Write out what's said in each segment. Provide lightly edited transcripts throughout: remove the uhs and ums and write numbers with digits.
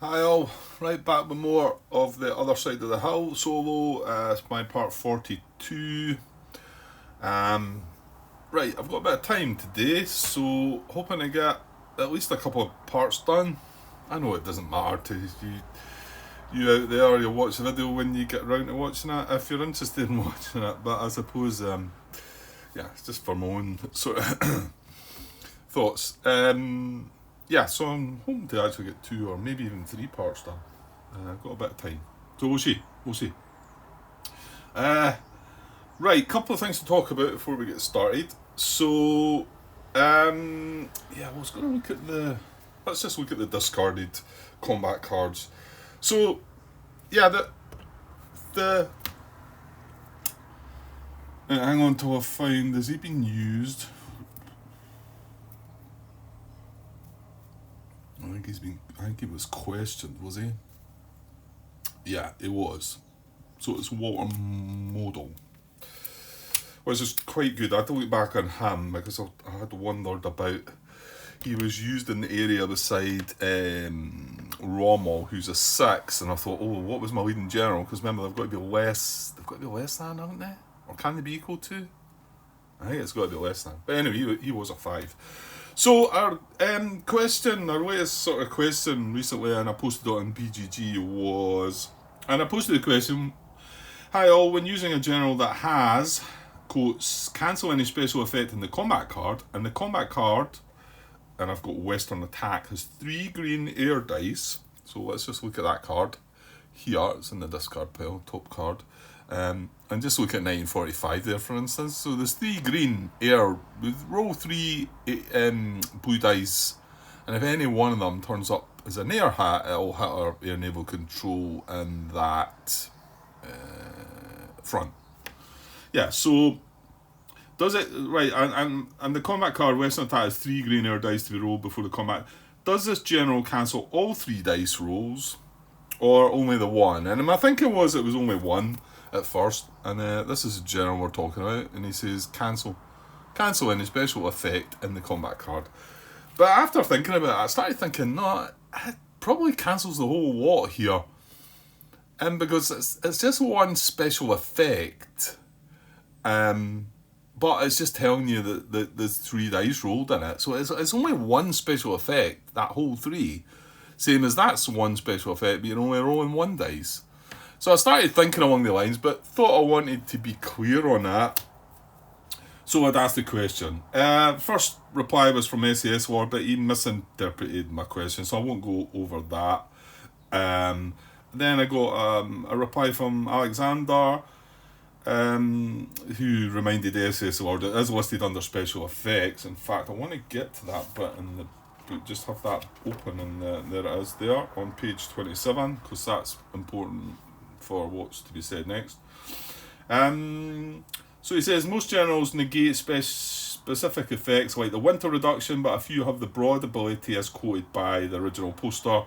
Hi all, right back with more of the other side of the hill solo. It's my part 42. Um, right, I've got a bit of time today, so hoping to get at least a couple of parts done. I know it doesn't matter to you out there. You'll watch the video when you get round to watching it if you're interested in watching it. But I suppose, yeah, it's just for my own sort of thoughts. Yeah, so I'm hoping to actually get two or maybe even three parts done. I've got a bit of time. So we'll see. We'll see. Uh, right, couple of things to talk about before we get started. So, yeah, I was going to look at the. Let's just look at the discarded combat cards. So, yeah, the hang on till I find. Has he been used? I think he was questioned, was he? Yeah, it was. So it's Walter Modal, which is quite good. I had to look back on him because I had wondered about. He was used in the area beside Rommel, who's a 6, and I thought, oh, what was my leading general? Because remember, they've got to be less. They've got to be less than, haven't they? Or can they be equal to? I think it's got to be less than. But anyway, he was a 5. So our question, our latest sort of question recently, and I posted it on BGG was, and I posted the question: Hi all, when using a general that has quotes cancel any special effect in the combat card, and the combat card, and I've got Western Attack, has 3 green air dice. So let's just look at that card. Here, it's in the discard pile, top card. And just look at 1945 there, for instance. So there's 3 green air, with roll 3 blue dice, and if any one of them turns up as an air hat, it'll hit our air naval control in that front. Yeah, so does it right? And the combat card Western Attack has 3 green air dice to be rolled before the combat. Does this general cancel all 3 dice rolls, or only the one? And my thinking was it was only one at first, and this is the general we're talking about, and he says cancel any special effect in the combat card. But after thinking about it, I started thinking, no, it probably cancels the whole lot here, and because it's just one special effect, but it's just telling you that there's 3 dice rolled in it, so it's only one special effect, that whole 3, same as that's one special effect, but you're only rolling 1 dice. So I started thinking along the lines, but thought I wanted to be clear on that. So I'd ask the question. First reply was from SAS War, but he misinterpreted my question, so I won't go over that. Then I got a reply from Alexander, who reminded SAS War that it is listed under special effects. In fact, I want to get to that bit in the book, just have that open, and there it is there on page 27, because that's important for what's to be said next. So he says most generals negate specific effects like the winter reduction, but a few have the broad ability as quoted by the original poster.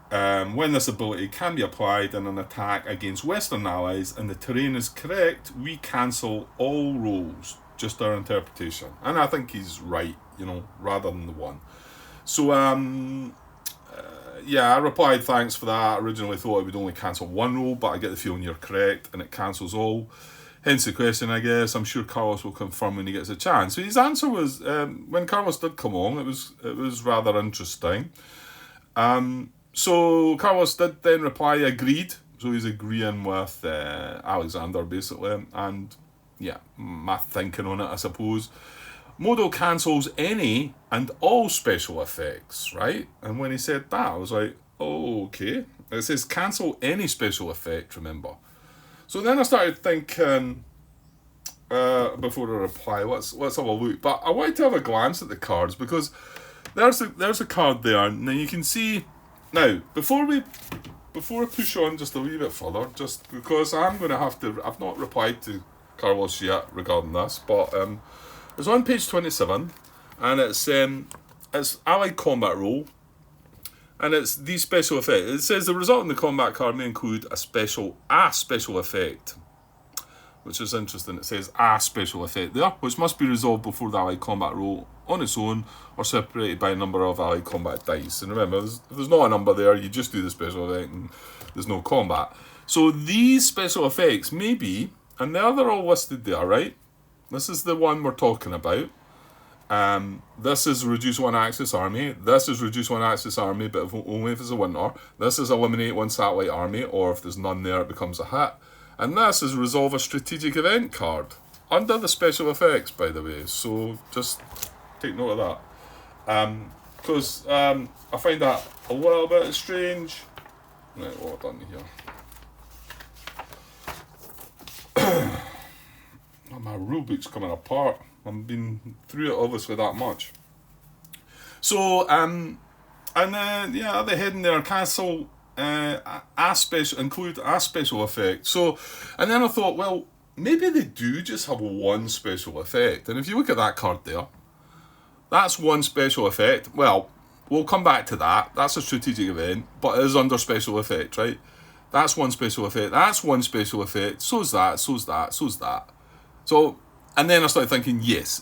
When this ability can be applied in an attack against Western allies and the terrain is correct, we cancel all rolls. Just our interpretation. And I think he's right, rather than the one. So, yeah, I replied, thanks for that. I originally thought it would only cancel one roll, but I get the feeling you're correct, and it cancels all. Hence the question, I guess. I'm sure Carlos will confirm when he gets a chance. So his answer was, when Carlos did come along, it was rather interesting. So Carlos did then reply, agreed. So he's agreeing with Alexander, basically. And, yeah, my thinking on it, I suppose. Modal cancels any and all special effects, right? And when he said that, I was like, oh, okay. It says cancel any special effect, remember. So then I started thinking, before I reply, let's have a look. But I wanted to have a glance at the cards, because there's a card there, and then you can see. Now, before I push on just a wee bit further, just because I'm going to have to, I've not replied to Carlos yet regarding this, but it's on page 27, and it's allied combat roll, and it's these special effects. It says the result in the combat card may include a special effect, which is interesting. It says a special effect there, which must be resolved before the allied combat roll on its own or separated by a number of allied combat dice. And remember, if there's not a number there, you just do the special effect and there's no combat. So these special effects may be, and there they're all listed there, right? This is the one we're talking about. This is reduce one axis army. This is reduce one axis army, but only if it's a winter. This is eliminate one satellite army, or if there's none there, it becomes a hit. And this is resolve a strategic event card under the special effects, by the way. So just take note of that, because I find that a little bit strange. Right, what I've done here. Oh, my rulebook's coming apart. I've been through it obviously that much. So and then yeah, at the heading there, cancel include a special effect. So, and then I thought, well, maybe they do just have one special effect. And if you look at that card there, that's one special effect. Well, we'll come back to that. That's a strategic event, but it is under special effect, right? That's one special effect. That's one special effect. So's that. So's that. So's that. So, and then I started thinking, yes,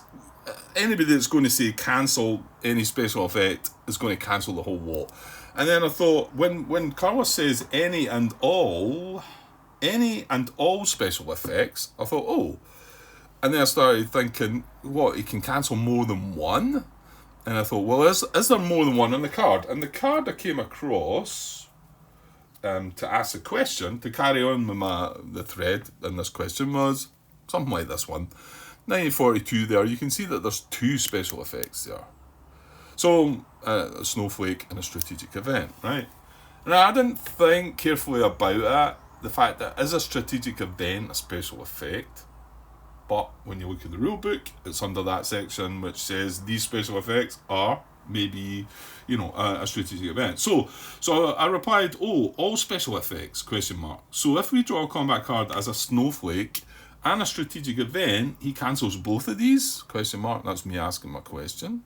anybody that's going to say cancel any special effect is going to cancel the whole lot. And then I thought, when Carlos says any and all special effects, I thought, oh. And then I started thinking, what, he can cancel more than one? And I thought, well, is there more than one on the card? And the card I came across to ask the question, to carry on with the thread in this question, was something like this one. 1942 there, you can see that there's two special effects there. So, a snowflake and a strategic event, right? Now, I didn't think carefully about it, the fact that is a strategic event a special effect, but when you look at the rulebook, it's under that section which says these special effects are maybe, a strategic event. So I replied, oh, all special effects, question mark. So if we draw a combat card as a snowflake and a strategic event, he cancels both of these, question mark. That's me asking my question.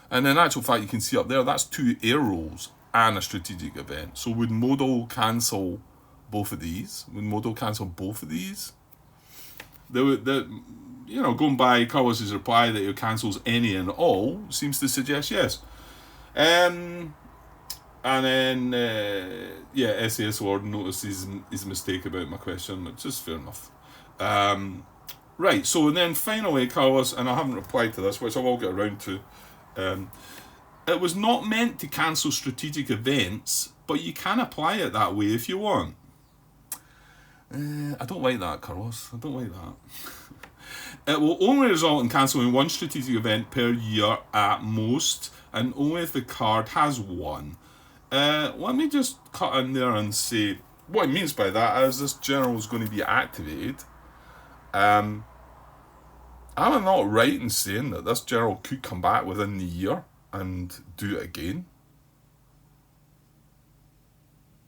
And in actual fact, you can see up there, that's two air rolls and a strategic event. So would Modal cancel both of these? Would Modal cancel both of these? Going by Carlos's reply that he cancels any and all seems to suggest yes. And then, SAS Lord notices his mistake about my question, which is fair enough. Right, so then finally, Carlos, and I haven't replied to this, which I will get around to, it was not meant to cancel strategic events, but you can apply it that way if you want. I don't like that, Carlos. I don't like that. It will only result in cancelling one strategic event per year at most, and only if the card has one. Let me just cut in there and say what it means by that is this general is going to be activated. Am I not right in saying that this general could come back within the year and do it again?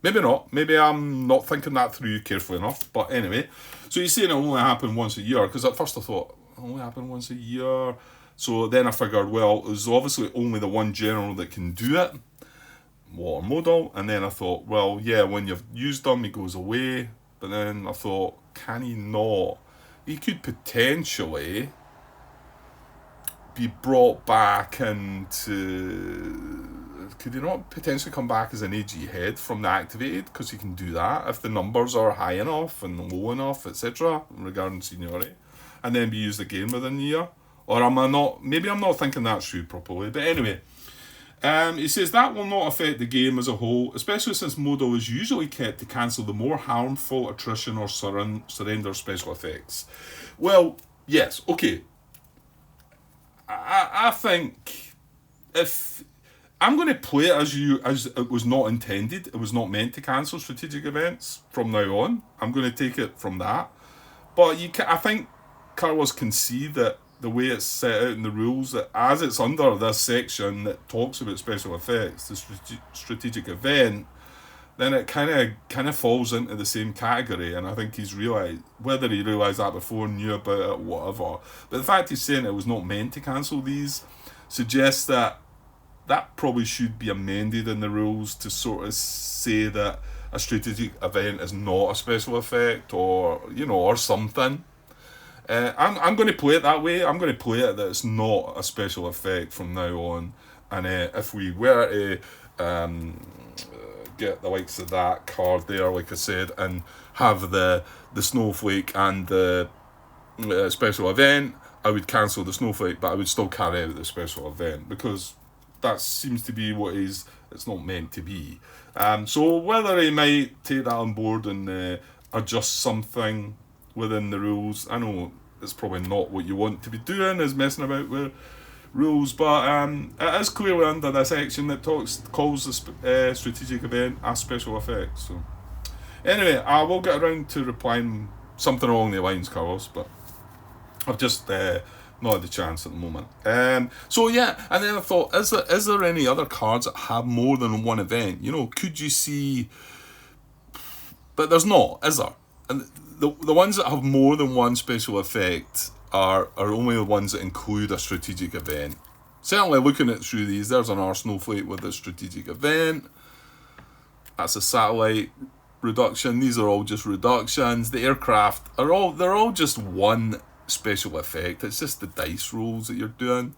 Maybe not. Maybe I'm not thinking that through carefully enough. But anyway, so you're saying it only happened once a year, because at first I thought, it only happened once a year. So then I figured, well, there's obviously only the one general that can do it, Water Modal. And then I thought, well, yeah, when you've used them, he goes away. But then I thought, can he not? He could potentially be brought back into... Could he not potentially come back as an AG head from the activated? Because he can do that if the numbers are high enough and low enough, etc. regarding seniority. And then be used again within the year. Or am I not... Maybe I'm not thinking that through properly. But anyway... he says that will not affect the game as a whole, especially since Modal is usually kept to cancel the more harmful attrition or surrender special effects. Well, yes, okay. I think if I'm going to play it as it was not intended, it was not meant to cancel strategic events from now on. I'm going to take it from that. But I think Carlos can see that the way it's set out in the rules, that as it's under this section that talks about special effects, the strategic event, then it kind of falls into the same category. And I think he's realised, whether he realised that before, knew about it, whatever. But the fact he's saying it was not meant to cancel these suggests that probably should be amended in the rules to sort of say that a strategic event is not a special effect, or or something. I'm going to play it that way. I'm going to play it that it's not a special effect from now on. And if we were to get the likes of that card there, like I said, and have the snowflake and the special event, I would cancel the snowflake, but I would still carry out the special event because that seems to be what it's not meant to be. So whether he might take that on board and adjust something within the rules, I know it's probably not what you want to be doing, is messing about with rules, but it is clearly under this section that calls the strategic event a special effect. So anyway, I will get around to replying something along the lines, Carlos, but I've just not had the chance at the moment. So yeah, and then I thought, is there any other cards that have more than one event? You know, could you see? But there's not, is there? And the ones that have more than one special effect are only the ones that include a strategic event. Certainly, looking at through these, there's an snowflake with a strategic event. That's a satellite reduction. These are all just reductions. The aircraft they're all just one special effect. It's just the dice rolls that you're doing.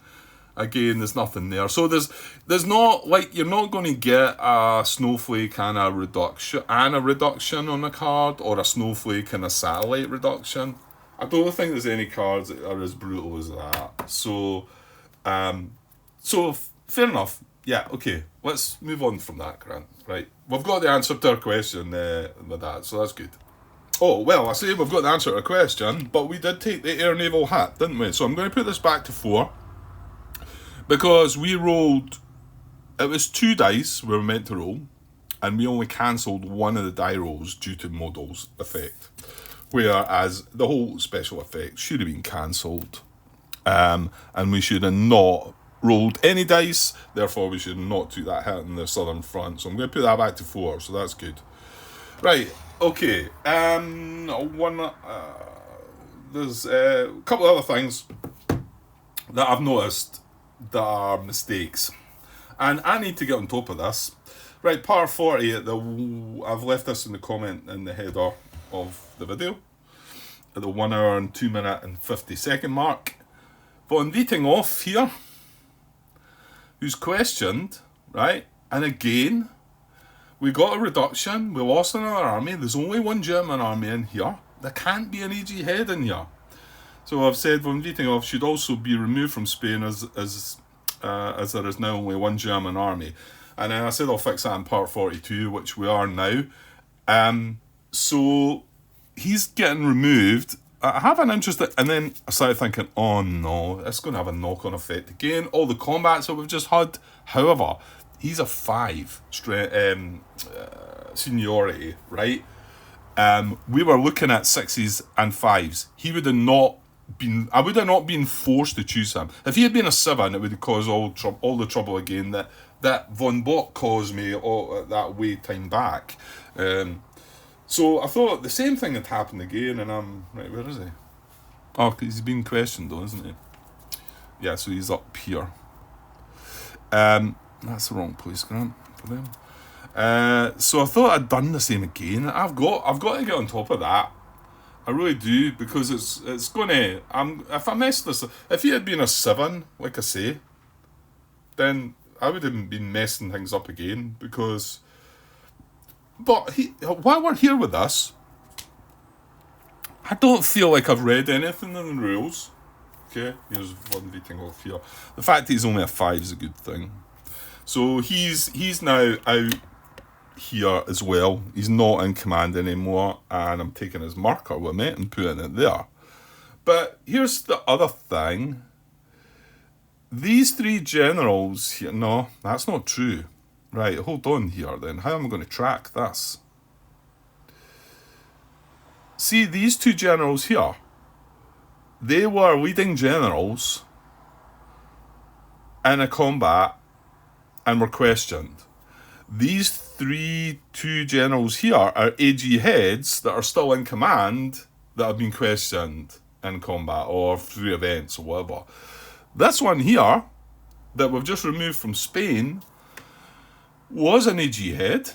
Again, there's nothing there. So there's not, like, you're not going to get a snowflake and a reduction on a card, or a snowflake and a satellite reduction. I don't think there's any cards that are as brutal as that. So fair enough. Yeah, okay. Let's move on from that, Grant. Right. We've got the answer to our question with that, so that's good. Oh, well, I say we've got the answer to our question, but we did take the Air Naval hat, didn't we? So I'm going to put this back to 4. Because we rolled, it was 2 dice we were meant to roll, and we only cancelled one of the die rolls due to Modal's effect. Whereas the whole special effect should have been cancelled. And we should have not rolled any dice, therefore we should not do that hit in the southern front. So I'm going to put that back to 4, so that's good. Right, okay. There's a couple of other things that I've noticed that are mistakes, and I need to get on top of this. Right, par 40 I've left this in the comment in the header of the video at the 1 hour and 2 minute and 50 second mark. Von Wietinghoff here, who's questioned, right, and again we got a reduction, we lost another army, there's only one German army in here, there can't be an AG head in here. So I've said Von Wietinghoff should also be removed from Spain as there is now only one German army. And then I said I'll fix that in part 42, which we are now. So he's getting removed. I have an interest and then I started thinking, oh no, it's going to have a knock-on effect again. All the combats that we've just had. However, he's a 5 seniority, right? We were looking at 6s and 5s. I would have not been forced to choose him. If he had been a 7, it would cause all the trouble again that Von Bock caused me that way time back. So I thought the same thing had happened again, and I'm right. Where is he? Oh, he's been questioned though, isn't he? Yeah, so he's up here. That's the wrong place, Grant, for them. So I thought I'd done the same again. I've got to get on top of that. I really do, because it's gonna. If I mess this, if he had been a 7, like I say, then I would have been messing things up again. Because, but while we're here with this, I don't feel like I've read anything in the rules. Okay, here's one beating off here. The fact that he's only a 5 is a good thing. So he's now out here as well. He's not in command anymore, and I'm taking his marker with me and putting it there. But here's the other thing. These 3 generals here, no, that's not true. Right, hold on here then. How am I going to track this? See, these 2 generals here, they were leading generals in a combat and were questioned. These 2 generals here are AG heads that are still in command that have been questioned in combat or through events or whatever. This one here that we've just removed from Spain was an AG head,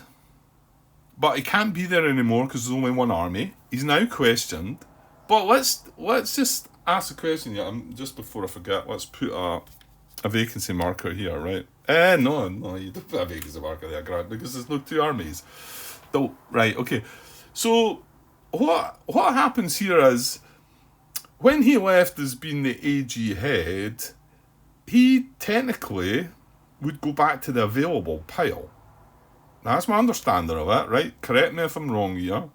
but he can't be there anymore because there's only one army. He's now questioned, But let's just ask a question here. Just before I forget, let's put a vacancy marker here, right? No, you don't put a vacancy marker there, Grant, because there's no two armies. Though, right, okay. So what happens here is when he left as being the AG head, he technically would go back to the available pile. That's my understanding of it, right? Correct me if I'm wrong here.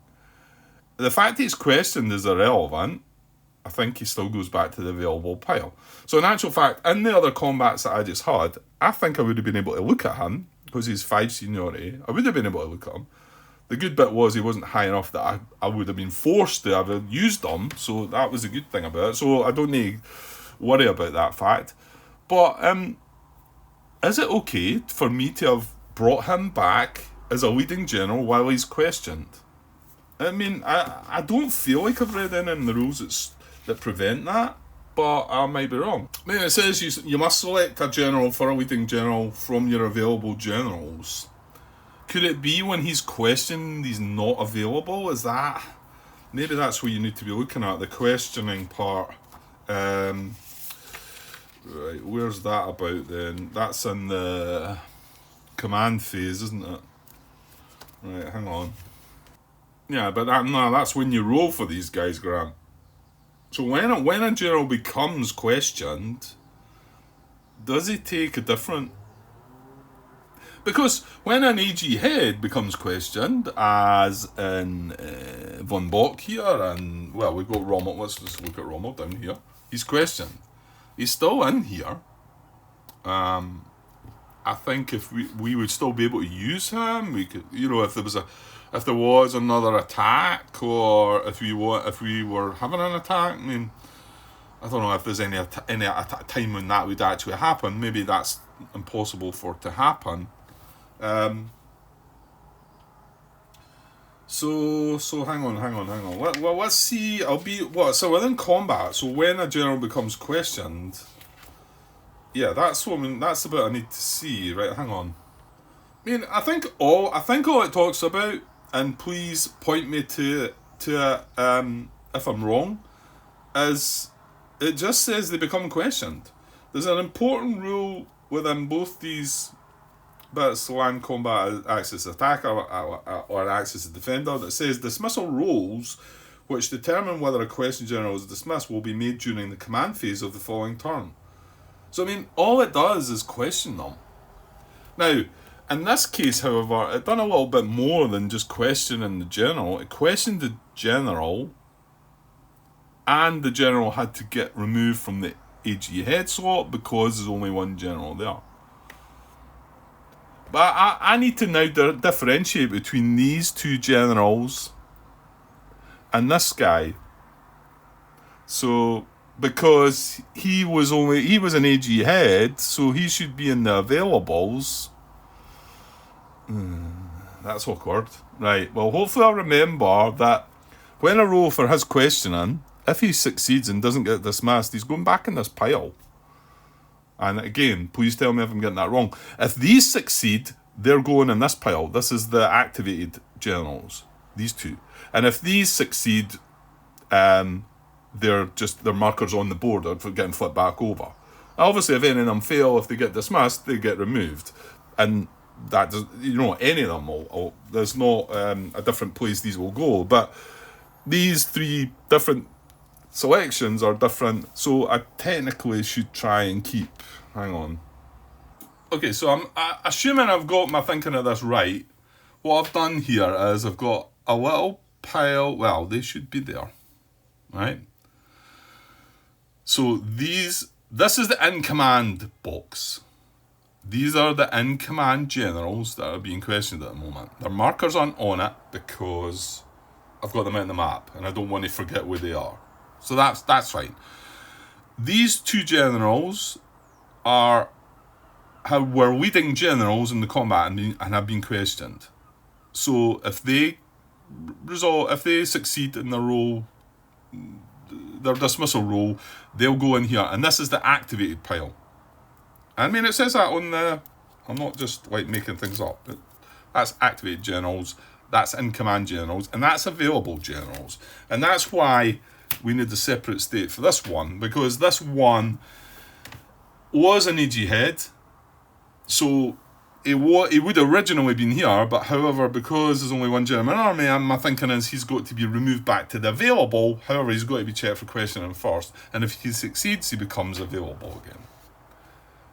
The fact he's questioned is irrelevant. I think he still goes back to the available pile. So in actual fact, in the other combats that I just had, I think I would have been able to look at him, because he's 5 seniority. I would have been able to look at him. The good bit was he wasn't high enough that I would have been forced to have used him, so that was a good thing about it. So I don't need to worry about that fact. But is it okay for me to have brought him back as a leading general while he's questioned? I mean, I don't feel like I've read any in the rules that prevent that, but I might be wrong. I mean, it says you must select a general for a leading general from your available generals. Could it be when he's questioned he's not available? Is that... Maybe that's what you need to be looking at, the questioning part. Right, where's that about then? That's in the command phase, isn't it? Right, hang on. Yeah, but that's when you roll for these guys, Grant. So when a general becomes questioned, does he take a different... Because when an AG head becomes questioned, as in Von Bock here, and, well, we've got Rommel, let's just look at Rommel down here. He's questioned. He's still in here. I think if we would still be able to use him, we could, if there was another attack, or if we were having an attack. I mean, I don't know if there's any time when that would actually happen. Maybe that's impossible for it to happen. So hang on. Well, let's see. So within combat. So when a general becomes questioned, yeah, that's the bit I need to see. Right, hang on. I mean, I think all it talks about, and please point me to if I'm wrong, is it just says they become questioned. There's an important rule within both these bits, land combat acts as attacker or acts as a defender, that says dismissal rolls which determine whether a question general is dismissed will be made during the command phase of the following turn. So I mean, all it does is question them. Now, in this case, however, it done a little bit more than just questioning the general. It questioned the general, and the general had to get removed from the AG head slot because there's only one general there. But I need to now differentiate between these two generals and this guy. So, because he was an AG head, so he should be in the availables. That's awkward. Right, well, hopefully I'll remember that when I roll for his questioning, if he succeeds and doesn't get dismissed, he's going back in this pile. And again, please tell me if I'm getting that wrong. If these succeed, they're going in this pile. This is the activated generals, these two. And if these succeed, they're markers on the board are getting flipped back over. Obviously, if any of them fail, if they get dismissed, they get removed. And that does, any of them will there's not a different place these will go. But these three different selections are different, so I technically should try and keep. Hang on. Okay, so I'm assuming I've got my thinking of this right. What I've done here is I've got a little pile. Well, they should be there, right? So this is the in command box. These are the in command generals that are being questioned at the moment. Their markers aren't on it because I've got them out on the map, and I don't want to forget where they are. So that's fine. These two generals were leading generals in the combat and have been questioned. So if they succeed in their role, their dismissal role, they'll go in here, and this is the activated pile. I mean, it says that on the... I'm not just making things up. That's activated generals. That's in command generals, and that's available generals, and that's why we need a separate state for this one, because this one was an AG head, so it would originally been here, but however, because there's only one German army, and my thinking is he's got to be removed back to the available. However, he's got to be checked for questioning first, and if he succeeds, he becomes available again.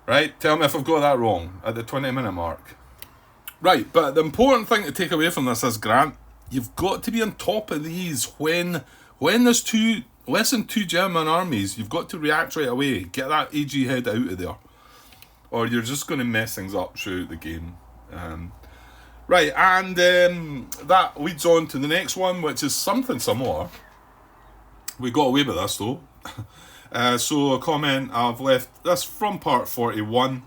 Right? Tell me if I've got that wrong at the 20-minute mark. Right, but the important thing to take away from this is, Grant, you've got to be on top of these when there's less than two German armies. You've got to react right away. Get that AG head out of there, or you're just going to mess things up throughout the game. Right, and that leads on to the next one, which is something similar. We got away with this though. So a comment I've left this from part 41.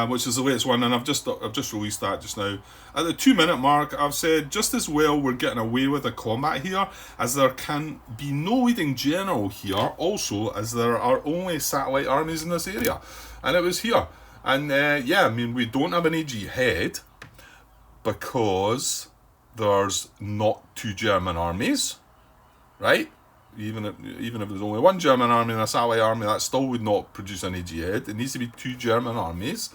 Which is the latest one, and I've just released that just now. At the 2-minute mark, I've said just as well we're getting away with the combat here, as there can be no leading general here, also as there are only satellite armies in this area, and it was here. And yeah, I mean, we don't have an AG head because there's not two German armies, right? Even if there's only one German army and a satellite army, that still would not produce an AG head. It needs to be two German armies.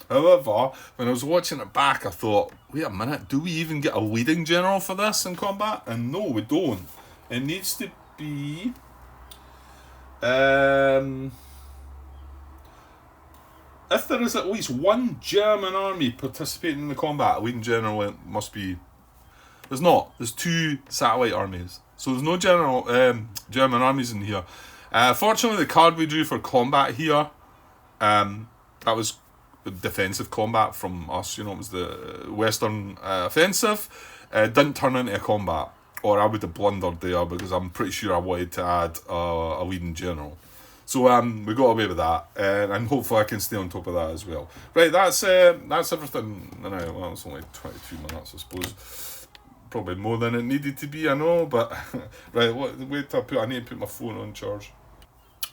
However, when I was watching it back, I thought, wait a minute, do we even get a leading general for this in combat? And no, we don't. It needs to be... if there is at least one German army participating in the combat, a leading general must be... There's not. There's two satellite armies. So there's no German armies in here. Fortunately, the card we drew for combat here, that was defensive combat from us. You know, it was the Western offensive. Didn't turn into a combat, or I would have blundered there because I'm pretty sure I wanted to add a leading general. So we got away with that, and hopefully I can stay on top of that as well. Right, that's everything. No, well, it's only 22 minutes, I suppose. Probably more than it needed to be, I know, but right, wait till I need to put my phone on charge.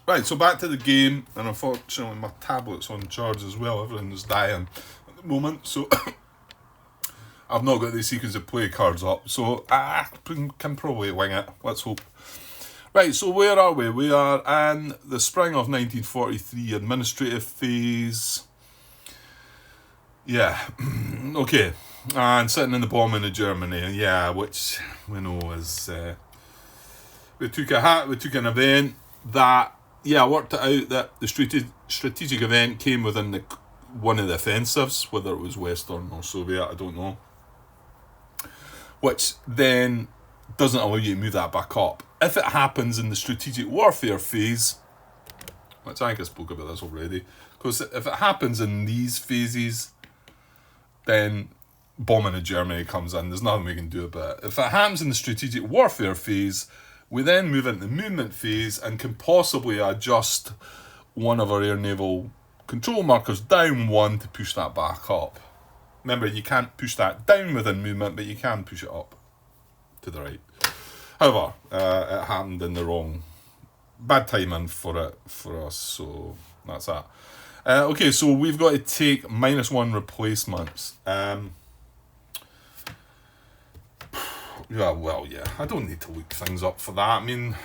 Right, so back to the game, and unfortunately my tablet's on charge as well. Everything is dying at the moment, so I've not got the sequence of play cards up, so I can probably wing it. Let's hope. Right, so where are we? We are in the spring of 1943, administrative phase. Yeah, okay. And sitting in the bombing of Germany, yeah, which we know is we took an event that, yeah, worked it out that the strategic event came within one of the offensives, whether it was Western or Soviet, I don't know, which then doesn't allow you to move that back up. If it happens in the strategic warfare phase, which I think I spoke about this already, because if it happens in these phases, then bombing of Germany comes in. There's nothing we can do about it. If it happens in the strategic warfare phase, we then move into the movement phase and can possibly adjust one of our air naval control markers down one to push that back up. Remember, you can't push that down within movement, but you can push it up to the right. However, it happened in the wrong... Bad timing for us, so that's that. Okay, so we've got to take -1 replacements. Yeah, well, yeah, I don't need to look things up for that. I mean,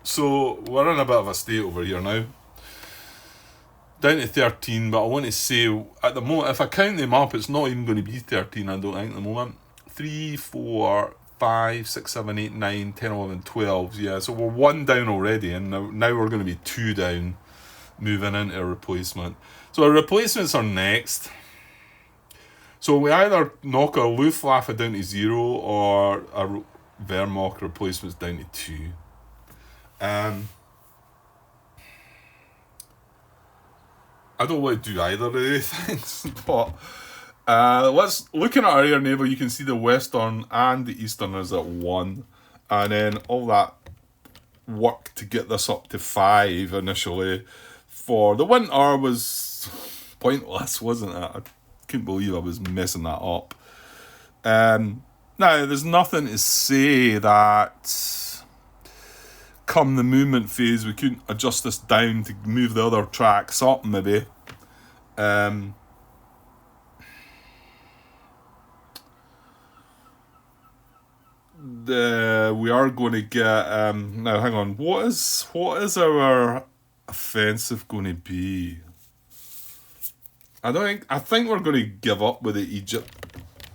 so we're in a bit of a state over here now. Down to 13, but I want to say, at the moment, if I count them up, it's not even going to be 13, I don't think, at the moment. 3, 4, 5, 6, 7, 8, 9, 10, 11, 12, yeah, so we're 1 down already, and now we're going to be 2 down, moving into a replacement. So our replacements are next. So we either knock our Luftwaffe down to 0 or our Wehrmacht replacements down to 2. I don't want to do either of these things, but looking at our air naval, you can see the Western and the Eastern is at 1, and then all that work to get this up to 5 initially for the winter was pointless, wasn't it? I couldn't believe I was messing that up. Now, there's nothing to say that come the movement phase we couldn't adjust this down to move the other tracks up, maybe. we are going to get now. Hang on, what is our offensive going to be? I think we're going to give up with the Egypt,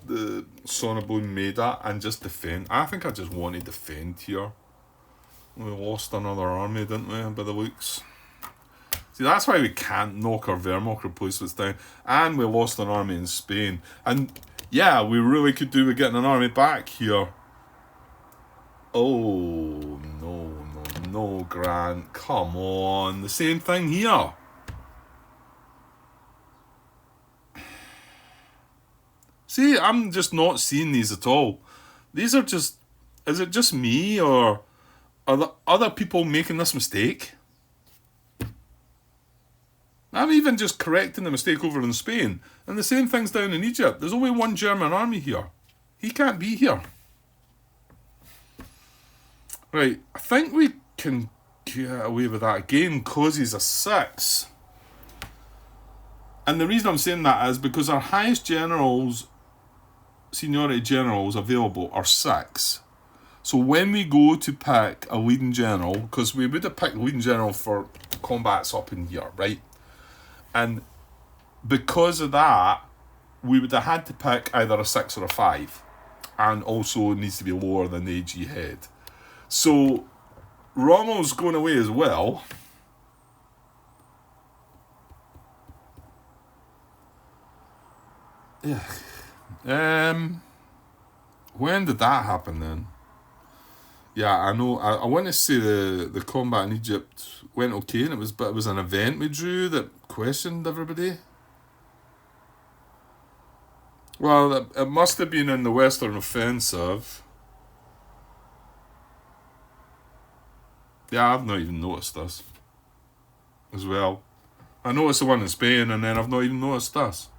the Sonneborn Maida, and just defend. I think I just want to defend here. We lost another army, didn't we, by the looks? See, that's why we can't knock our Wehrmacht replacements down. And we lost an army in Spain. And yeah, we really could do with getting an army back here. Oh, no, Grant. Come on. The same thing here. See, I'm just not seeing these at all. These are just... Is it just me, or are there other people making this mistake? I'm even just correcting the mistake over in Spain. And the same thing's down in Egypt. There's only one German army here. He can't be here. Right, I think we can get away with that again because he's a 6. And the reason I'm saying that is because our highest generals, seniority generals available are 6. So when we go to pick a leading general, because we would have picked a leading general for combats up in here, right? And because of that, we would have had to pick either a 6 or a 5. And also it needs to be lower than the AG head. So Rommel's going away as well. Yeah. When did that happen then? Yeah, I know. I want to say the combat in Egypt went okay, and it was an event we drew that questioned everybody. Well, it must have been in the Western Offensive. Yeah, I've not even noticed this as well. I noticed the one in Spain, and then I've not even noticed this.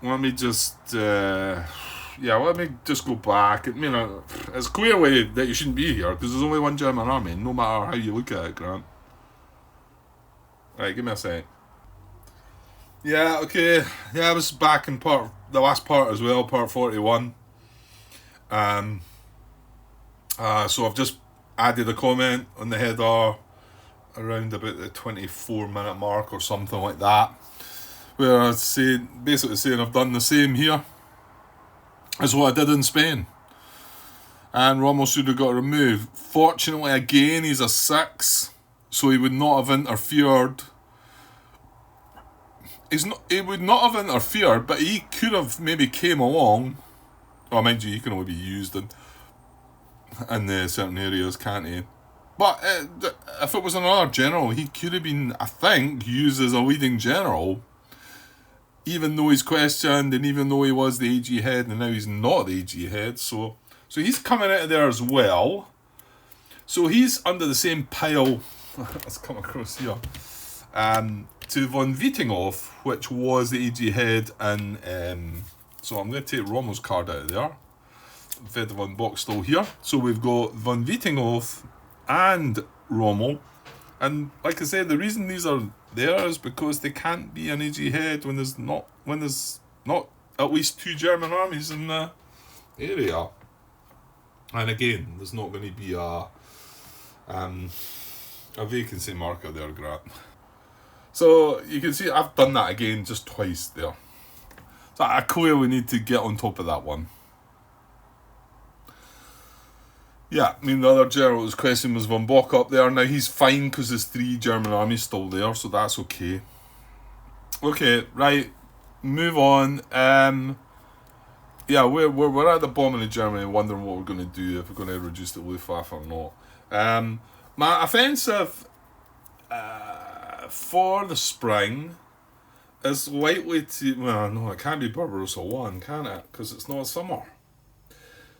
Let me just let me just go back. I mean, it's clearly that you shouldn't be here because there's only one German army, no matter how you look at it, Grant. Right, give me a sec. Yeah, okay. Yeah, I was back in the last part as well, part 41. So I've just added a comment on the header around about the 24-minute mark or something like that, where I was basically saying I've done the same here as what I did in Spain. And Rommel should have got removed. Fortunately, again, he's a 6, so he would not have interfered. He would not have interfered, but he could have maybe came along. Oh, mind you, he can only be used in certain areas, can't he? But if it was another general, he could have been, I think, used as a leading general, even though he's questioned and even though he was the AG head and now he's not the AG head. So he's coming out of there as well. So he's under the same pile, let's come across here, to von Wietinghoff, which was the AG head. And so I'm going to take Rommel's card out of there. Fed von Boxtel here. So we've got von Wietinghoff and Rommel. And like I said, the reason these are there is because they can't be an AG head when there's not at least 2 German armies in the area. And again, there's not going to be a vacancy marker there, Grant. So you can see I've done that again just twice there. So I clearly need to get on top of that one. Yeah, I mean, the other general's question was von Bock up there. Now, he's fine because there's 3 German armies still there, so that's okay. Okay, right, move on. Yeah, we're at the bottom of Germany wondering what we're going to do, if we're going to reduce the Luftwaffe or not. My offensive for the spring is likely to... Well, no, it can't be Barbarossa 1, can it? Because it's not summer.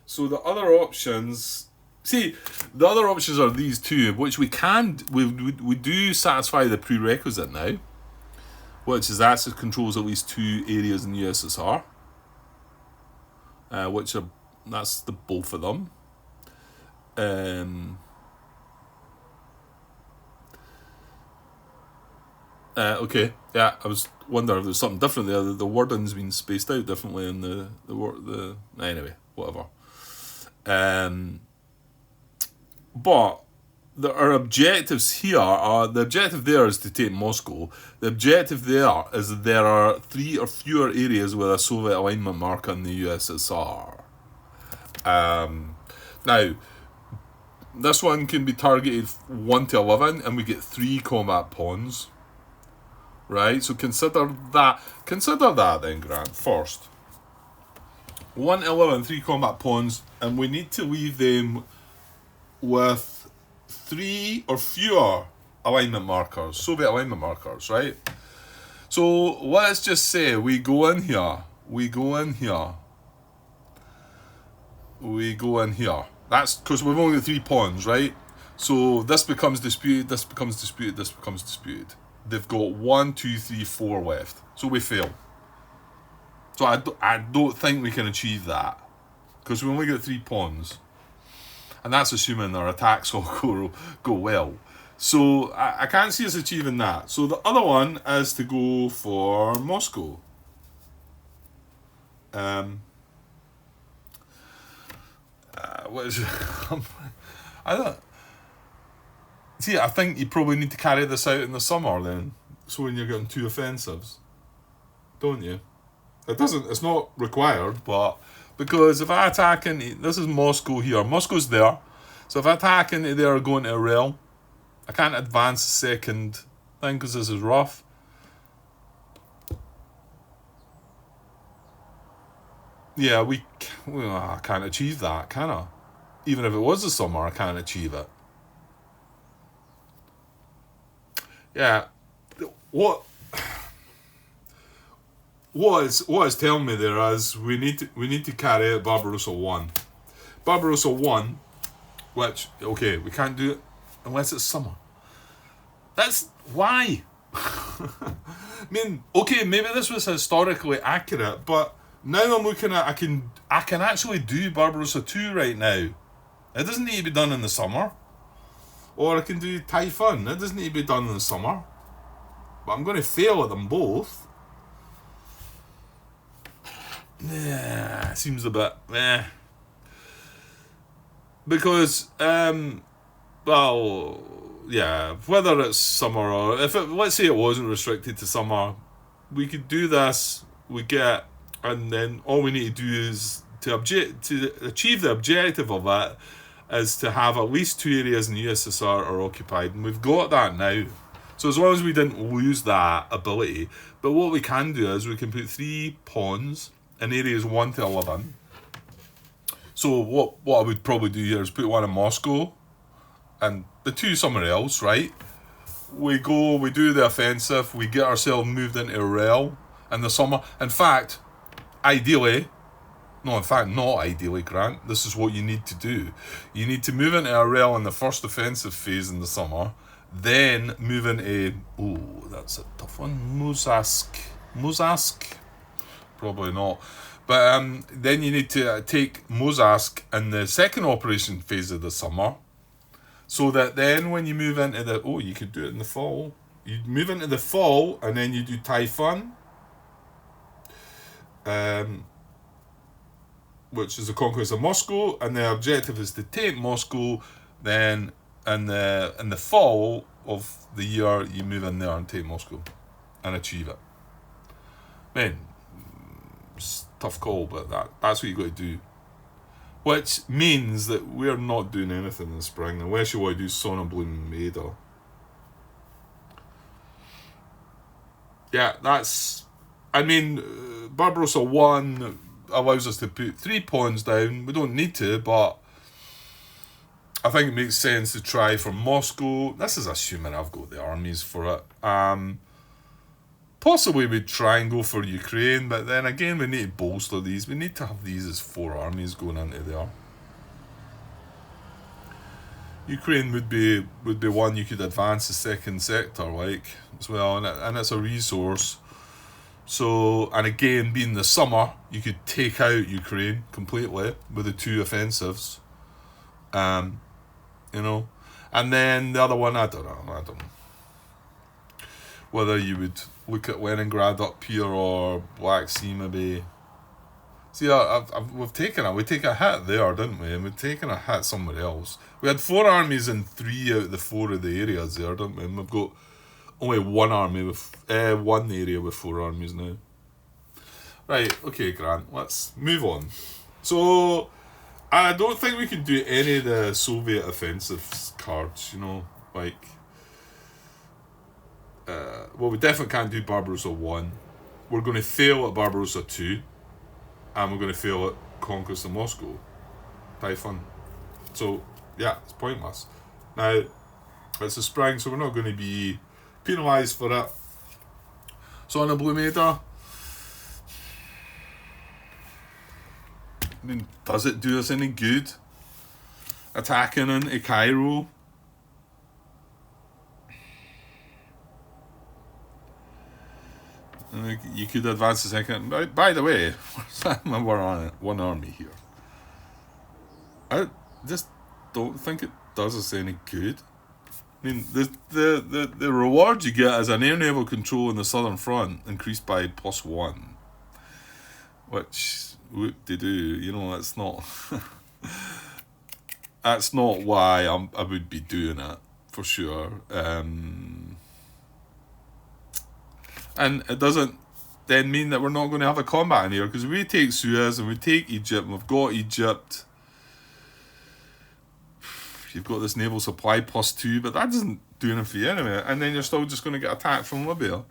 So the other options... See, the other options are these 2, which we do satisfy the prerequisite now, which is access controls at least 2 areas in the USSR, that's the both of them. Okay, yeah, I was wondering if there's something different there. The wording's been spaced out differently in the word. Anyway, whatever. Um, but our objectives here are, the objective there is to take Moscow. The objective there is that there are 3 or fewer areas with a Soviet alignment marker in the USSR. Now, this one can be targeted 1 to 11, and we get 3 combat pawns. Right, so consider that. Consider that then, Grant. First, 1 to 11, 3 combat pawns, and we need to leave them with 3 or fewer alignment markers, Soviet alignment markers, right? So let's just say we go in here. That's because we've only got 3 pawns, right? So this becomes disputed, this becomes disputed, this becomes disputed. They've got 1, 2, 3, 4 left. So we fail. So I don't think we can achieve that. Because we only got 3 pawns. And that's assuming our attacks all go well. So I can't see us achieving that. So the other one is to go for Moscow. What is it? I don't... See, I think you probably need to carry this out in the summer then. So when you're getting 2 offensives. Don't you? It's not required, but because if I attack into, this is Moscow here. Moscow's there. So if I attack into there going to Arel, I can't advance the second thing because this is rough. Yeah, I can't achieve that, can I? Even if it was the summer, I can't achieve it. Yeah, what is telling me there is we need to carry out Barbarossa 1. Barbarossa 1, which, okay, we can't do it unless it's summer. That's why. I mean, okay, maybe this was historically accurate, but now I'm looking at, I can actually do Barbarossa 2 right now. It doesn't need to be done in the summer. Or I can do Typhon. It doesn't need to be done in the summer. But I'm going to fail at them both. Yeah, seems a bit because well, yeah, whether it's summer or let's say it wasn't restricted to summer, we could do this. And then all we need to do is to achieve the objective of it is to have at least 2 areas in the USSR are occupied, and we've got that now. So as long as we didn't lose that ability, but what we can do is we can put 3 pawns in areas 1 to 11. So what I would probably do here is put 1 in Moscow and the 2 somewhere else, right? We do the offensive, we get ourselves moved into Arel in the summer. In fact, not ideally, Grant. This is what you need to do. You need to move into Arel in the first offensive phase in the summer, then move into, that's a tough one, Mozhask? Probably not. But then you need to take Mozhask in the second operation phase of the summer, so that then when you move into you could do it in the fall. You move into the fall, and then you do Typhon, which is the conquest of Moscow, and the objective is to take Moscow. Then in the fall of the year, you move in there and take Moscow and achieve it. Man, it's a tough call, but that's what you got to do. Which means that we're not doing anything in the spring unless you want to do Sonnenblumen Maida. Yeah, Barbarossa 1 allows us to put 3 pawns down. We don't need to, but I think it makes sense to try for Moscow. This is assuming I've got the armies for it. Possibly we'd try and go for Ukraine, but then again we need to bolster these. We need to have these as 4 armies going into there. Ukraine would be one you could advance the second sector as well, and it's a resource. So, and again, being the summer, you could take out Ukraine completely with the 2 offensives. And then the other one, I don't know. whether you would look at Leningrad up here or Black Sea maybe. See, we've taken a hit there, didn't we? And we've taken a hit somewhere else. We had 4 armies in 3 out of the 4 of the areas there, didn't we? And we've got only one area with 4 armies now. Right, okay, Grant, let's move on. So, I don't think we can do any of the Soviet offensive cards, like... well, we definitely can't do Barbarossa 1. We're going to fail at Barbarossa 2. And we're going to fail at Conquest of Moscow. Typhon. So, yeah, it's pointless. Now, it's a spring, so we're not going to be penalised for it. So on a Blue Maida, I mean, does it do us any good? Attacking into Cairo? You could advance a second. By the way, we're on 1 army here. I just don't think it does us any good. I mean, the reward you get as an air naval control in the Southern Front increased by +1, which whoop-de-doo, that's not that's not why I would be doing it for sure. And it doesn't then mean that we're not going to have a combat in here, because we take Suez and we take Egypt, and we've got Egypt. You've got this naval supply +2, but that doesn't do anything for you anyway. And then you're still just going to get attacked from Libya.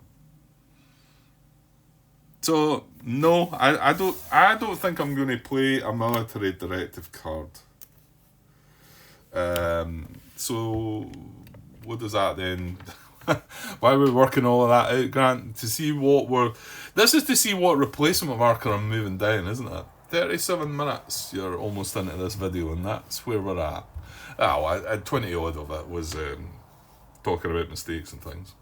So no, I don't think I'm going to play a military directive card. So what does that then? Why are we working all of that out, Grant? This is to see what replacement marker I'm moving down, isn't it? 37 minutes, you're almost into this video, and that's where we're at. Oh, 20 odd of it was talking about mistakes and things.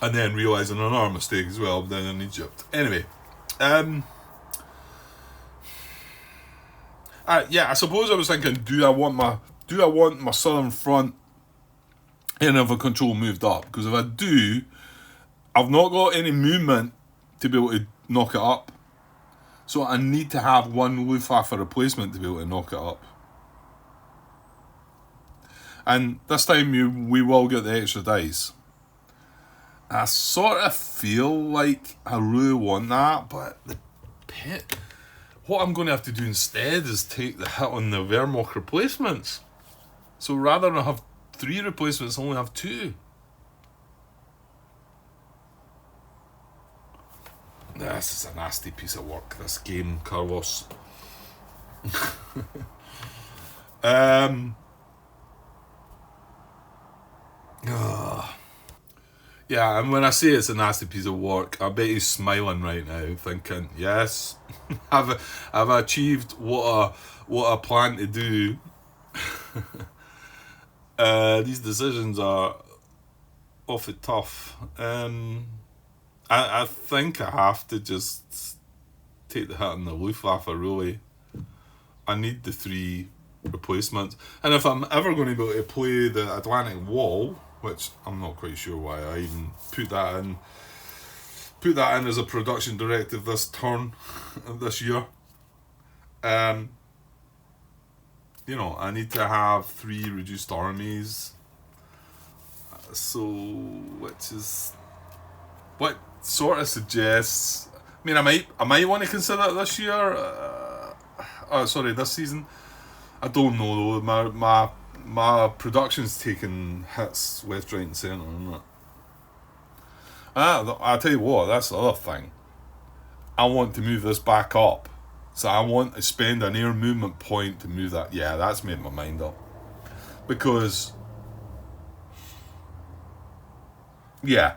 And then realising another mistake as well down in Egypt. Anyway, I suppose I was thinking, do I want my Southern Front and have a control moved up? Because if I do, I've not got any movement to be able to knock it up. So I need to have 1 Luftwaffe replacement to be able to knock it up. And this time we will get the extra dice. I sort of feel like I really want that, but what I'm going to have to do instead is take the hit on the Wehrmacht replacements. So rather than have 3 replacements, I only have 2. This is a nasty piece of work, this game, Carlos. Yeah, and when I say it's a nasty piece of work, I bet he's smiling right now, thinking, yes, I've achieved what I plan to do. These decisions are awfully tough. I think I have to just take the hit on the Luftwaffe, really. I need the 3 replacements. And if I'm ever going to be able to play the Atlantic Wall, which I'm not quite sure why I even put that in as a production directive this year. I need to have 3 reduced armies. So, what sort of suggests? I mean, I might want to consider it this year. This season. I don't know though. My production's taking hits left, right, and centre, isn't it? I'll tell you what. That's the other thing. I want to move this back up, so I want to spend an air movement point to move that. Yeah, that's made my mind up. Because I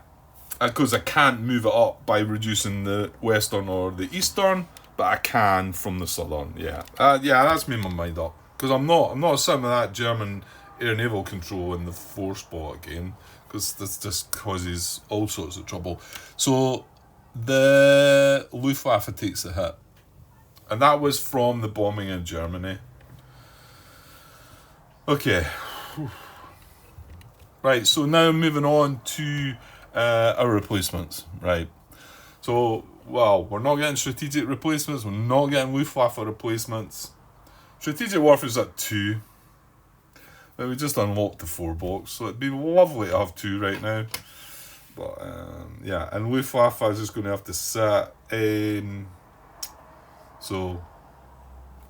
can't move it up by reducing the western or the eastern, but I can from the southern. That's made my mind up. Because I'm not sitting with that German air naval control in the 4 spot again, because this just causes all sorts of trouble. So the Luftwaffe takes the hit, and that was from the bombing in Germany. Okay. Right, so now moving on to our replacements. Right. So, well, we're not getting strategic replacements. We're not getting Luftwaffe replacements. Strategic warfare's at 2. We just unlocked the 4 box, so it'd be lovely to have 2 right now. But yeah, and Luftwaffe is just going to have to sit. So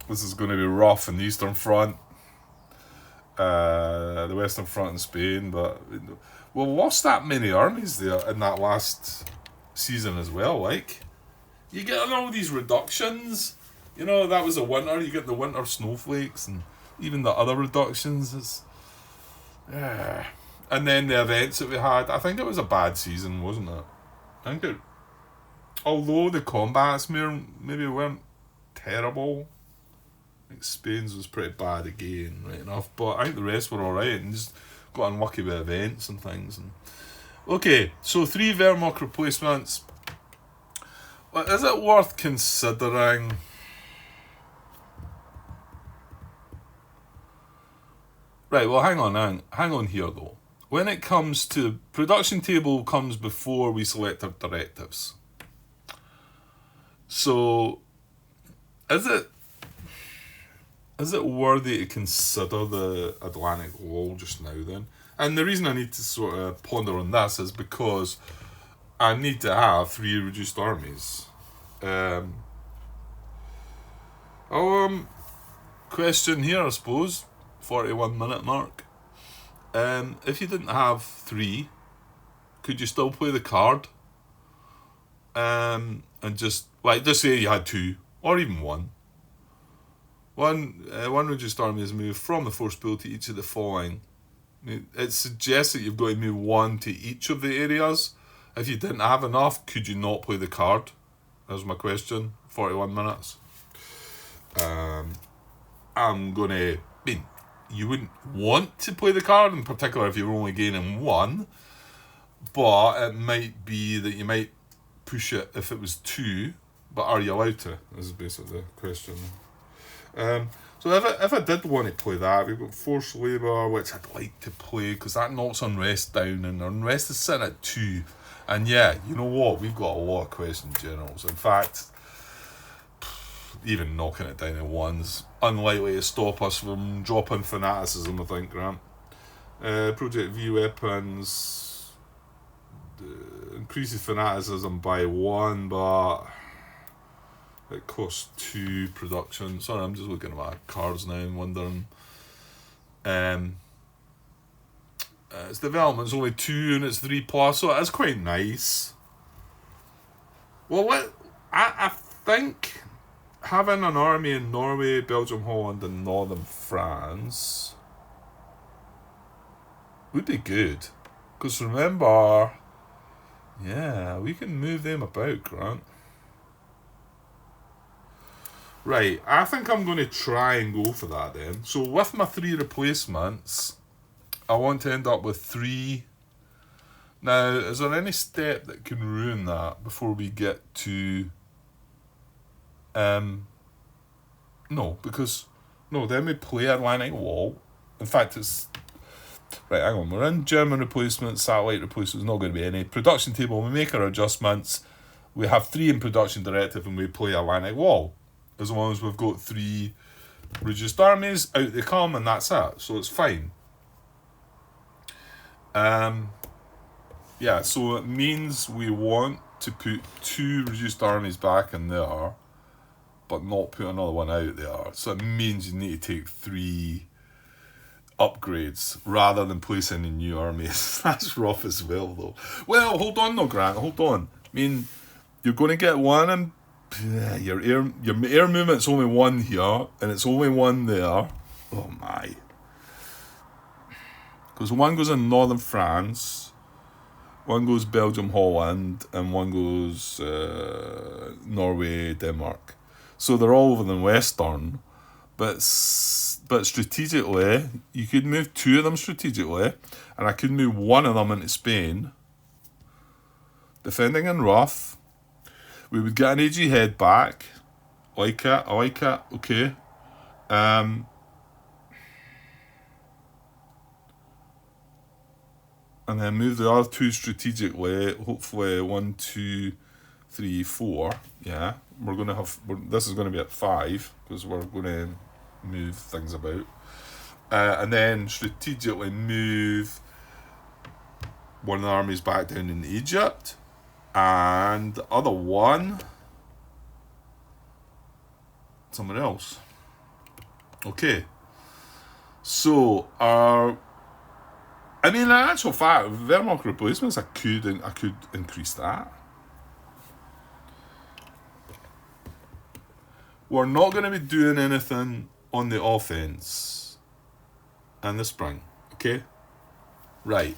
this is going to be rough in the Eastern Front, the Western Front in Spain. But we lost that many armies there in that last season as well. Like, you get all these reductions. You know, that was the winter. You get the winter snowflakes and even the other reductions. It's, and then the events that we had. I think it was a bad season, wasn't it? I think it. Although the combats maybe weren't terrible. I think Spain's was pretty bad again, right enough. But I think the rest were alright and just got unlucky with events and things. And okay, so 3 Wehrmacht replacements. Well, is it worth considering? Right, well, hang on here though. When it comes to production table comes before we select our directives. So, is it worthy to consider the Atlantic Wall just now then? And the reason I need to sort of ponder on this is because I need to have 3 reduced armies. Question here, I suppose. 41-minute mark. If you didn't have 3, could you still play the card? And just say you had 2 or even 1. One reduced army is moved from the force pool to each of the following. It suggests that you've got to move 1 to each of the areas. If you didn't have enough, could you not play the card? That's my question. 41 minutes. You wouldn't want to play the card, in particular if you're only gaining 1, but it might be that you might push it if it was 2, but are you allowed to? This is basically the question. So if I did want to play that, we've got Forced Labour, which I'd like to play because that knocks Unrest down, and Unrest is sitting at 2. And yeah, you know what? We've got a lot of question generals. In fact, even knocking it down in 1's unlikely to stop us from dropping fanaticism, I think, Grant. Project V weapons increases fanaticism by 1, but it costs 2 production. Sorry, I'm just looking at my cards now and wondering. Its development's only 2 and it's 3+, so it is quite nice. Well, I think having an army in Norway, Belgium, Holland, and northern France would be good. Because remember, yeah, we can move them about, Grant. Right, I think I'm going to try and go for that then. So with my 3 replacements, I want to end up with 3. Now, is there any step that can ruin that before we get to... No, then we play Atlantic Wall. In fact, it's... Right, hang on, we're in German replacements, satellite replacements, not going to be any. Production table, we make our adjustments. We have 3 in production directive and we play Atlantic Wall. As long as we've got 3 reduced armies, out they come, and that's it. So it's fine. Yeah, so it means we want to put 2 reduced armies back in there, but not put another one out there. So it means you need to take 3 upgrades rather than place any new armies. That's rough as well, though. Well, hold on, though, Grant. Hold on. I mean, you're going to get 1 and your air movement's only 1 here, and it's only 1 there. Oh my! Because 1 goes in northern France, 1 goes Belgium, Holland, and 1 goes Norway, Denmark. So they're all over the western, but strategically, you could move 2 of them strategically, and I could move 1 of them into Spain, defending in rough. We would get an AG head back. I like it. Okay. and then move the other 2 strategically. Hopefully 1, 2, 3, 4. Yeah, we're gonna have. This is going to be at 5 because we're going to move things about, and then strategically move one of the armies back down in Egypt, and the other one somewhere else. Okay. So, I mean, in actual fact, Wehrmacht replacements, I could increase that. We're not going to be doing anything on the offense in the spring, okay? Right.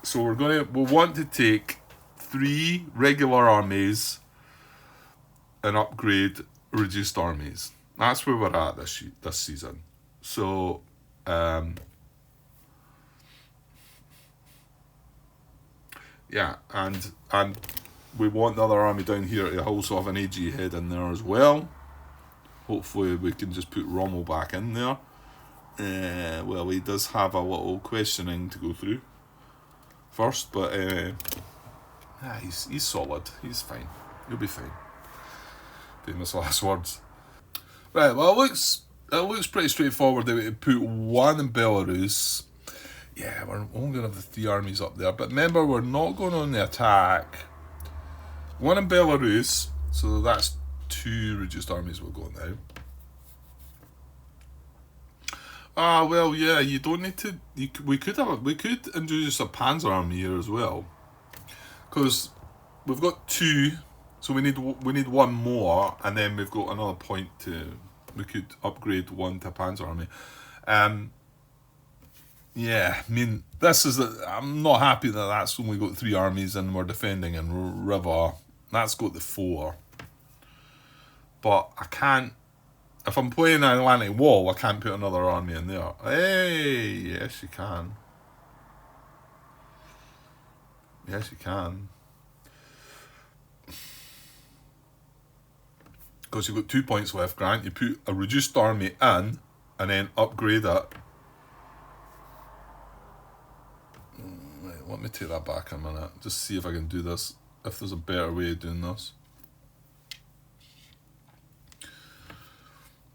So we'll want to take 3 regular armies and upgrade reduced armies. That's where we're at this season. So, yeah, and we want the other army down here to also have an AG head in there as well. Hopefully we can just put Rommel back in there. Well, he does have a little questioning to go through first, but he's solid. He's fine. He'll be fine. Famous last words. Right, well, it looks pretty straightforward that we put 1 in Belarus. Yeah, we're only going to have the 3 armies up there. But remember, we're not going on the attack. 1 in Belarus, so that's 2 reduced armies will go now. Well, yeah, you don't need to. We could introduce a Panzer army here as well, because we've got 2, so we need 1 more, and then we've got another point to. We could upgrade 1 to a Panzer army. Yeah, I mean, I'm not happy that that's only got 3 armies and we're defending in River. That's got the 4. But I can't. If I'm playing an Atlantic Wall, I can't put another army in there. Hey, yes you can. Yes you can. Because you've got 2 points left, Grant. You put a reduced army in and then upgrade it. Right, let me take that back a minute. Just see if I can do this. If there's a better way of doing this.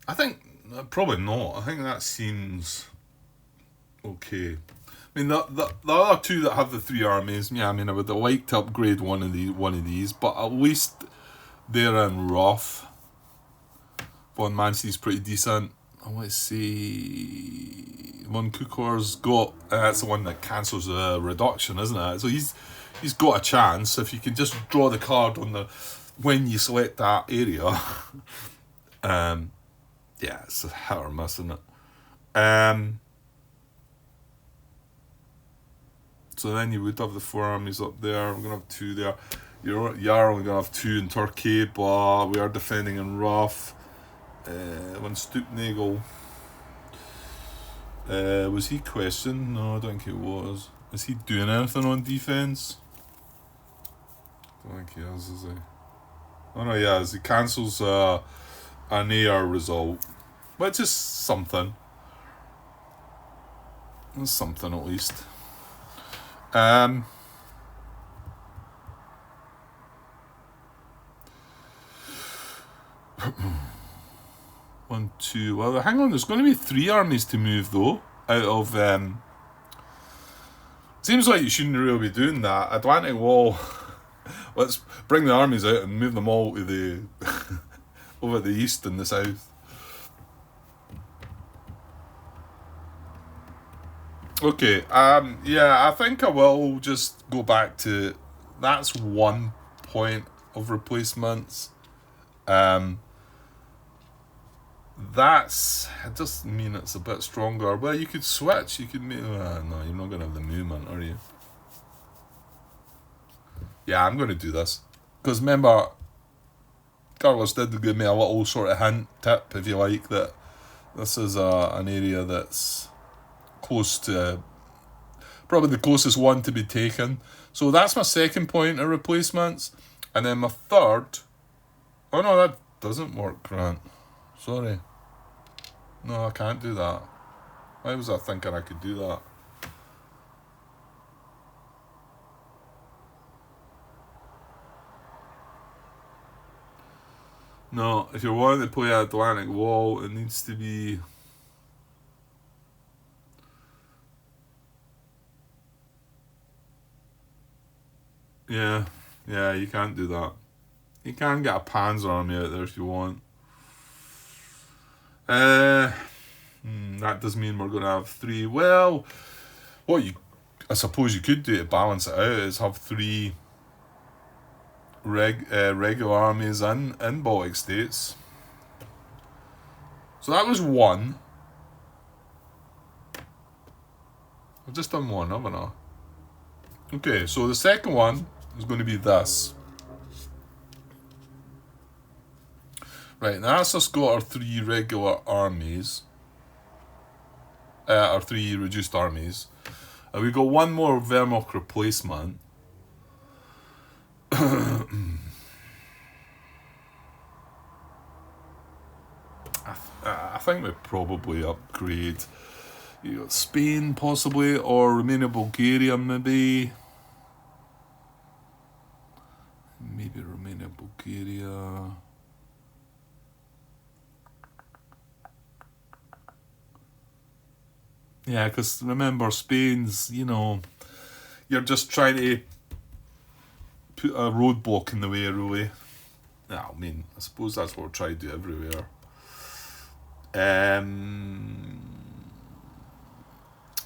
I think probably not. I think that seems okay. I mean, the other 2 that have the 3 armies, yeah, I mean, I would like to upgrade one of these, but at least they're in rough. Von Mancy's pretty decent. Let's see. Von Kukor's got. That's the one that cancels the reduction, isn't it? So he's got a chance if you can just draw the card on when you select that area. Yeah, it's a hit or miss, isn't it? So then you would have the 4 armies up there. We're going to have 2 there. You're only going to have 2 in Turkey, but we are defending in rough. When Stupnagel. Was he questioned? No, I don't think he was. Is he doing anything on defence? I don't think he is he? Oh no, he has. He cancels an AR result, which is something. It's something at least. 1, 2. Well, hang on. There's going to be 3 armies to move though. Out of seems like you shouldn't really be doing that. Atlantic Wall. Let's bring the armies out and move them all to the over the east and the south. Okay. Yeah, I think I will just go back to. That's 1 point of replacements. It does mean it's a bit stronger. Well, you could switch. You could make. No, you're not going to have the movement, are you? Yeah, I'm going to do this. Because remember, Carlos did give me a little sort of hint, tip, if you like, that this is an area that's close to. Probably the closest one to be taken. So that's my second point of replacements. And then my third. Oh no, that doesn't work, Grant. Sorry. No, I can't do that. Why was I thinking I could do that? No, if you're wanting to play Atlantic Wall, it needs to be... Yeah, you can't do that. You can get a Panzer army out there if you want. That does mean we're going to have 3. Well, I suppose you could do to balance it out is have 3 regular armies in Baltic states. So that was 1. I've just done 1, haven't I? Okay, so the second one is going to be this. Right, now that's us got our 3 regular armies. Our 3 reduced armies. And we got 1 more Wehrmacht replacement. I think we probably upgrade Spain possibly, or Romania, Bulgaria maybe. Maybe Romania, Bulgaria. Yeah, because remember, Spain's, you're just trying to put a roadblock in the way, really. I mean, I suppose that's what we're trying to do everywhere.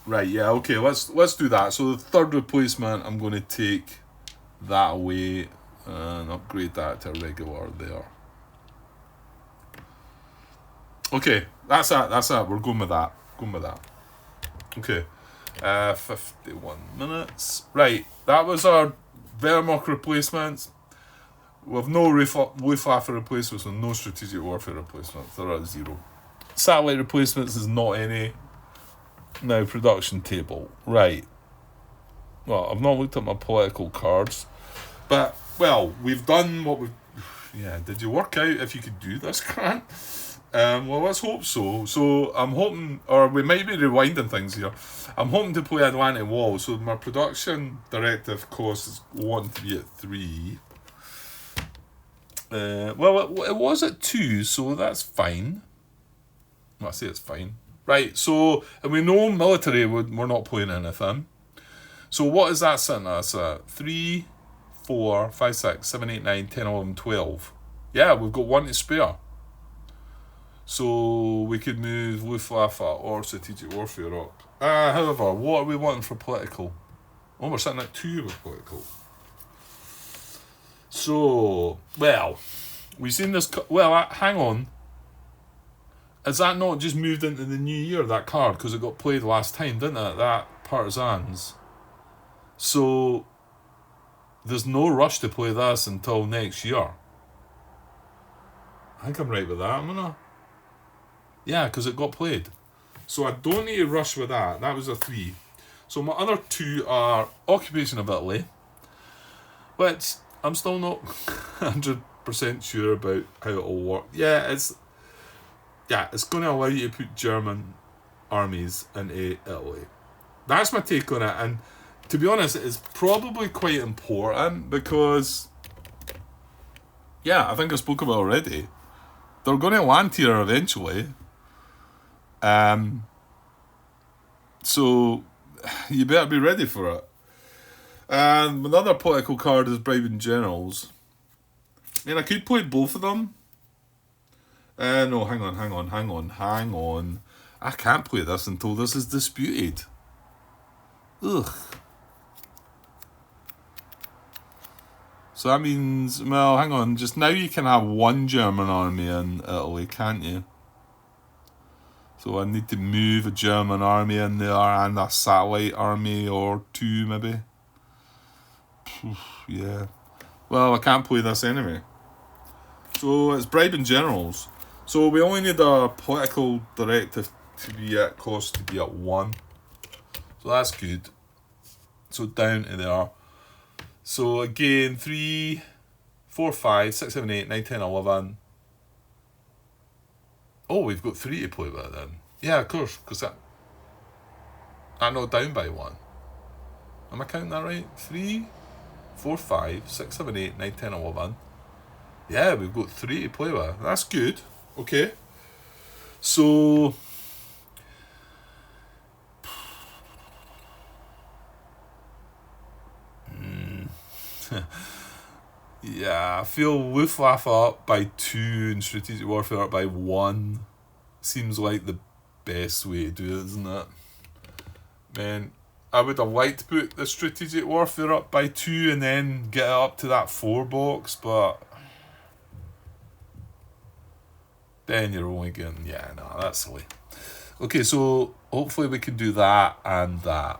Right, yeah, okay, let's do that. So the third replacement, I'm going to take that away and upgrade that to a regular there. Okay, that's that. We're going with that. Okay, 51 minutes. Right, that was our Wehrmacht replacements. We have no Luftwaffe replacements and no strategic warfare replacements. They're at 0. Satellite replacements is not any. Now, production table. Right. Well, I've not looked at my political cards. But, well, we've done what we've... Yeah, did you work out if you could do this, Grant? Well, let's hope so. So, I'm hoping... Or we might be rewinding things here. I'm hoping to play Atlantic Wall. So, my production directive cost is wanting to be at 3. Well, it was at 2, so that's fine. Well, I say it's fine. Right, so, and we know military, we're not playing anything. So what is that sitting at? It's 3, 4, 5, 6, 7, 8, 9, 10, 11, 12. Yeah, we've got 1 to spare. So we could move Luftwaffe or strategic warfare up. However, what are we wanting for political? Oh, we're sitting at 2 with political. So, well, we've seen this... Well, hang on. Is that not just moved into the new year, that card? Because it got played last time, didn't it? That Partisans. So, there's no rush to play this until next year. I think I'm right with that, am I not? Yeah, because it got played. So I don't need to rush with that. That was a 3. So my other 2 are Occupation of Italy, which I'm still not 100% sure about how it'll work. Yeah, it's going to allow you to put German armies into Italy. That's my take on it, and to be honest, it's probably quite important because, I think I spoke about it already. They're going to land here eventually. So you better be ready for it. And another political card is bribing generals. I mean, I could play both of them. No, hang on. I can't play this until this is disputed. Ugh. So that means, well, hang on, just now you can have 1 German army in Italy, can't you? So I need to move a German army in there and a satellite army or 2 maybe. Yeah. Well, I can't play this anyway. So it's bribing generals. So we only need a political directive to be at cost to be at 1. So that's good. So down to there. So again, 3, 4, 5, 6, 7, 8, 9, 10, 11. Oh, we've got 3 to play with then. Yeah, of course, because that not down by 1. Am I counting that right? 3, 4, 5, 6, 7, 8, 9, 10, 11. Yeah, we've got 3 to play with. That's good. Okay. So... yeah, I feel Luftwaffe up by 2 and Strategic Warfare up by 1. Seems like the best way to do it, isn't it? Man, I would have liked to put the Strategic Warfare up by 2 and then get it up to that 4 box, but then you're only getting... yeah, no, that's silly. Okay, so hopefully we can do that and that.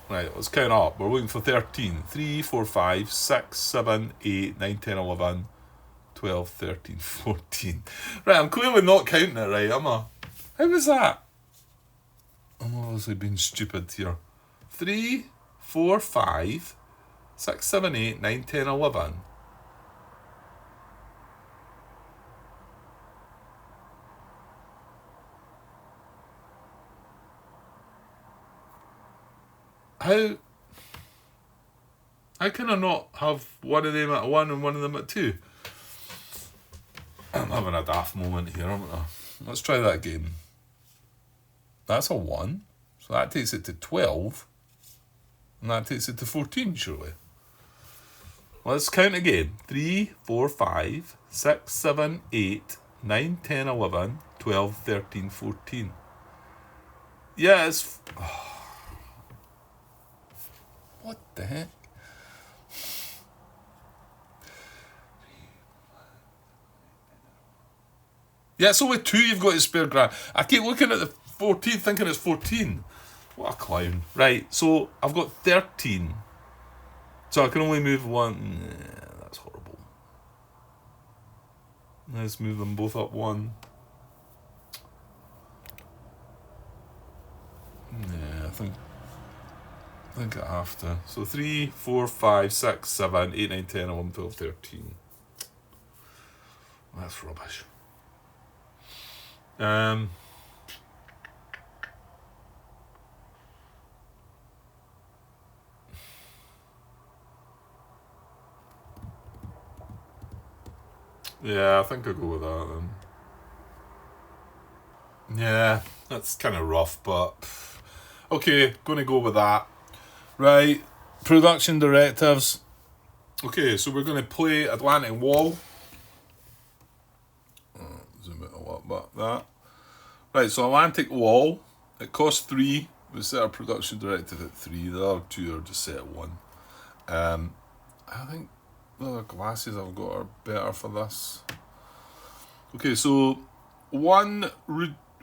Right, let's count up. We're looking for 13. 3, 4, 5, 6, 7, 8, 9, 10, 11, 12, 13, 14. Right, I'm clearly not counting it right, am I? How was that? I'm obviously being stupid here. 3, 4, 5, 6, 7, 8, 9, 10, 11. How can I not have one of them at 1 and one of them at 2? I'm having a daft moment here, aren't I? Let's try that again. That's a 1. So that takes it to 12. And that takes it to 14, surely. Let's count again. 3, 4, 5, 6, 7, 8, 9, 10, 11, 12, 13, 14. Yeah, it's... what the heck? Yeah, it's only 2 you've got to spare, Grant. I keep looking at the 14, thinking it's 14. What a clown. Right, so I've got 13. So I can only move 1. Nah, that's horrible. Let's move them both up 1. Yeah, I think I have to. So 3, 4, 5, 6, 7, 8, 9, 10, 11, 12, 13. That's rubbish. Yeah, I think I'll go with that then. Yeah, that's kind of rough, but okay, gonna go with that. Right, production directives. Okay, so we're gonna play Atlantic Wall. Zoom it a lot back that. Right, so Atlantic Wall. It costs 3. We set our production directive at 3. The other 2 are just set at 1. I think the other glasses I've got are better for this. Okay, so 1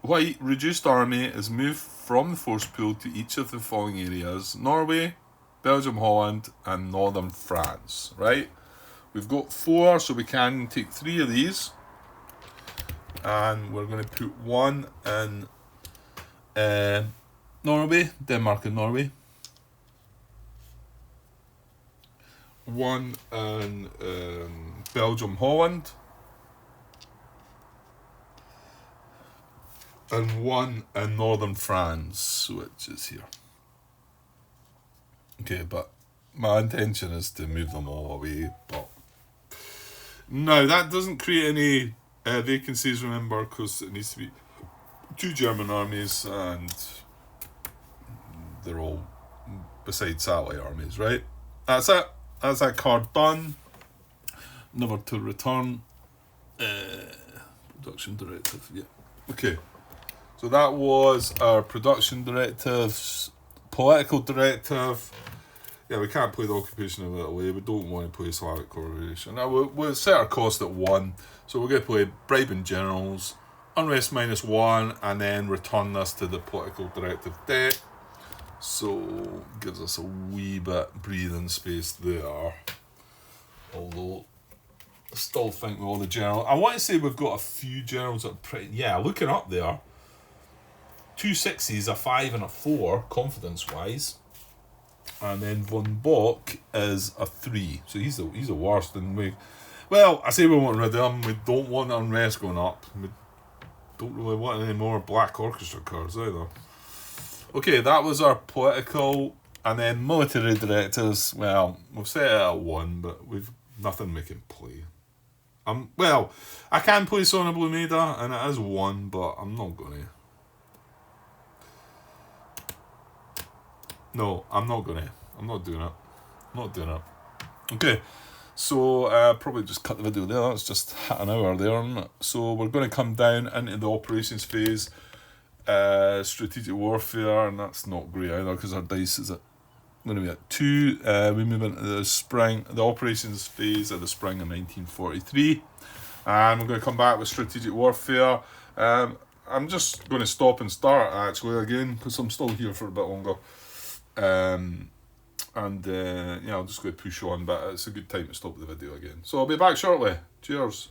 white reduced army is moved from the force pool to each of the following areas: Norway, Belgium, Holland, and Northern France. Right? We've got 4, so we can take 3 of these. And we're going to put 1 in Norway, Denmark and Norway. 1 in Belgium, Holland. And 1 in Northern France, which is here. Okay, but my intention is to move them all away. But no, that doesn't create any vacancies, remember, because it needs to be 2 German armies, and they're all beside satellite armies, right? That's it. That's that card done. Never to return. Production directive, yeah. Okay. So that was our production directives. Political directive. Yeah, we can't play the occupation of Italy. We don't want to play Slavic Corporation. Now, we'll set our cost at 1. So we're going to play bribing generals, unrest -1, and then return this to the political directive deck. So gives us a wee bit breathing space there. Although I still think with all the generals, I want to say we've got a few generals that are pretty. Yeah, looking up there. 2 6s, a 5 and a 4 confidence wise. And then Von Bock is a 3. So he's the worst. And well, I say we want rid of him. We don't want unrest going up. We don't really want any more Black Orchestra cards either. Okay, that was our political. And then military directives. Well, we've set it at 1, but we've nothing we can play. Well, I can play Sonic Blue Maida, and it is 1, but I'm not gonna. No, I'm not gonna. I'm not doing it. I'm not doing it. Okay, so probably just cut the video there. That's just an hour there, isn't it? So we're going to come down into the operations phase, strategic warfare, and that's not great either because our dice is going to be at 2. We move into the operations phase of the spring of 1943, and we're going to come back with strategic warfare. I'm just going to stop and start actually again because I'm still here for a bit longer. I'll just go push on, but it's a good time to stop the video again. So I'll be back shortly. Cheers.